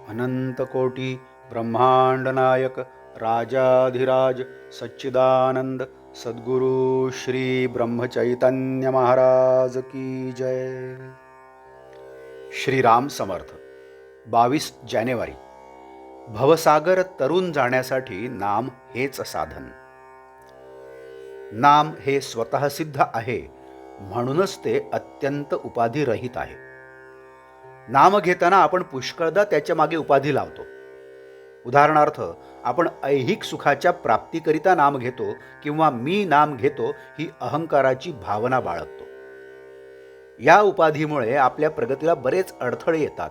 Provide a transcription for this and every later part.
अनंतकोटी ब्रह्मांड नायक राजाधिराज सच्चिदानंद सद्गुरु श्री ब्रह्मचैतन्य महाराज की जय। श्रीराम समर्थ। 22 जानेवारी। भवसागर तरुण जाण्यासाठी नाम हेच साधन। नाम हे स्वतः सिद्ध आहे, म्हणूनच ते अत्यंत उपाधिरहित आहे। नाम घेताना आपण पुष्कळदा त्याच्या मागे उपाधी लावतो। उदाहरणार्थ, आपण ऐहिक सुखाच्या प्राप्तीकरिता नाम घेतो किंवा मी नाम घेतो ही अहंकाराची भावना बाळगतो। या उपाधीमुळे आपल्या प्रगतीला बरेच अडथळे येतात।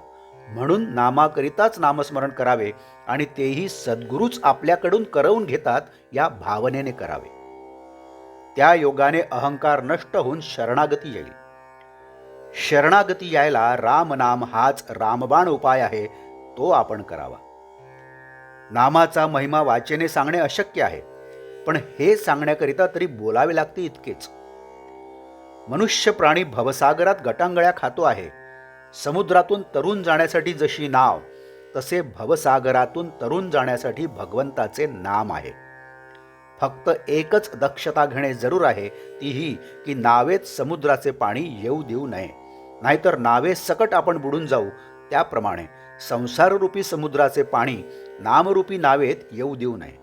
म्हणून नामाकरिताच नामस्मरण करावे आणि तेही सद्गुरूच आपल्याकडून करवून घेतात या भावनेने करावे। त्या योगाने अहंकार नष्ट होऊन शरणागती येईल। शरणागती यायला रामनाम हाच रामबाण उपाय आहे, तो आपण करावा। नामाचा महिमा वाचेने सांगणे अशक्य आहे, पण हे सांगण्याकरिता तरी बोलावे लागते इतकेच। मनुष्य प्राणी भवसागरात गटांगळ्या खातो आहे। समुद्रातून तरुण जाण्यासाठी जशी नाव, तसे भवसागरातून तरुण जाण्यासाठी भगवंताचे नाम आहे। फक्त एकच दक्षता घेणे जरूर आहे, ती ही की नावेत समुद्राचे पाणी येऊ देऊ नये, नाहीतर नावे सकट आपण बुडून जाऊ। त्याप्रमाणे संसाररूपी समुद्राचे पाणी नामरूपी नावेत येऊ देऊ नये,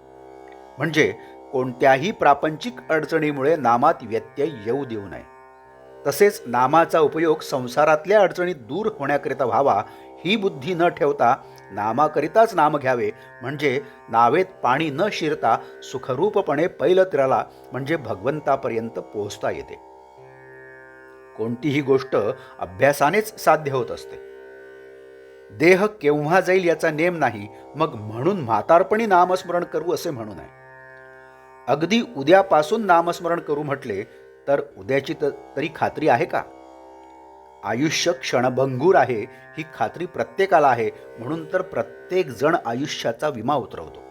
म्हणजे कोणत्याही प्रापंचिक अडचणीमुळे नामात व्यत्यय येऊ देऊ नये। तसेच नामाचा उपयोग संसारातल्या अडचणी दूर होण्याकरिता व्हावा, ही बुद्धी न ठेवता नामाकरिताच नाम घ्यावे, म्हणजे नावेत पाणी न शिरता सुखरूपपणे पैलतीराला म्हणजे भगवंतापर्यंत पोहोचता येते। कोणतीही गोष्ट अभ्यासानेच साध्य होत असते। देह केव्हा जाईल याचा नेम नाही, मग म्हणून म्हातारपणी नामस्मरण करू असे म्हणू नये। अगदी उद्यापासून नामस्मरण करू म्हटले तर उद्याची तरी खात्री आहे का? आयुष्य क्षणभंगूर आहे ही खात्री प्रत्येकाला आहे, म्हणून तर प्रत्येक जण आयुष्याचा विमा उतरवतो।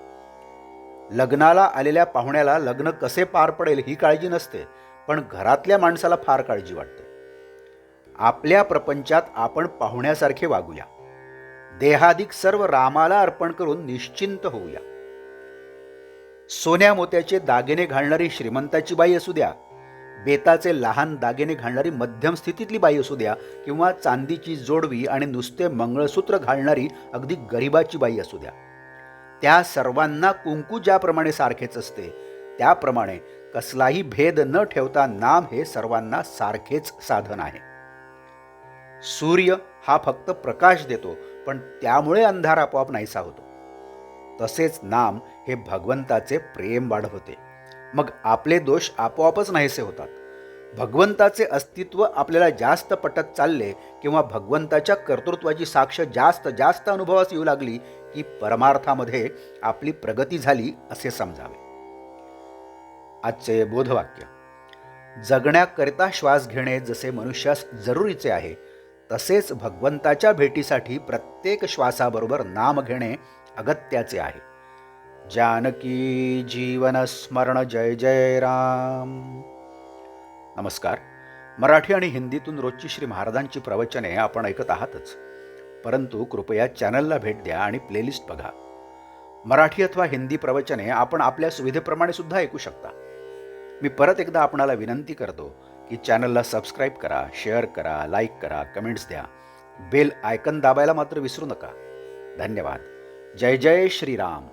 लग्नाला आलेल्या पाहुण्याला लग्न कसे पार पडेल ही काळजी नसते, पण घरातल्या माणसाला फार काळजी वाटते। आपल्या प्रपंचात आपण पाहुण्यासारखे वागूया। देहादिक सर्व रामाला अर्पण करून निश्चिंत होऊया। सोन्या मोत्याचे दागिने घालणारी श्रीमंताची बाई असू द्या, बेताचे लहान दागिने घालणारी मध्यम स्थितीतली बाई असू द्या, किंवा चांदीची जोडवी आणि नुसते मंगळसूत्र घालणारी अगदी गरिबाची बाई असू द्या, त्या सर्वांना कुंकू ज्याप्रमाणे सारखेच असते, त्याप्रमाणे कसलाही भेद न ठेवता नाम हे सर्वांना सारखेच साधन आहे। सूर्य हा फक्त प्रकाश देतो, पण त्यामुळे अंधार आपोआप नाहीसा होतो। तसेच नाम हे भगवंताचे प्रेम वाढवते, मग आपले दोष आपोआपच नाहीसे होतात। भगवंताचे अस्तित्व आपल्याला जास्त पटत चालले किंवा भगवंताच्या कर्तृत्वाची साक्ष जास्त जास्त अनुभवास येऊ लागली की परमार्थामध्ये आपली प्रगती झाली असे समजावे। आजचे बोधवाक्य: जगण्याकरिता श्वास घेणे जसे मनुष्यास जरुरीचे आहे, तसेच भगवंताच्या भेटीसाठी प्रत्येक श्वासाबरोबर नाम घेणे अगत्याचे आहे। जानकी जीवन स्मरण जय जय राम। नमस्कार। मराठी आणि हिंदीतून रोजची श्री महाराजांची प्रवचने आपण ऐकत आहातच, परंतु कृपया चॅनलला भेट द्या आणि प्लेलिस्ट बघा। मराठी अथवा हिंदी प्रवचने आपण आपल्या सुविधेप्रमाणे सुद्धा ऐकू शकता। मी परत एकदा आपणाला विनंती करतो की चॅनलला सबस्क्राईब करा, शेअर करा, लाईक करा, कमेंट्स द्या, बेल आयकन दाबायला मात्र विसरू नका। धन्यवाद। जय जय श्रीराम।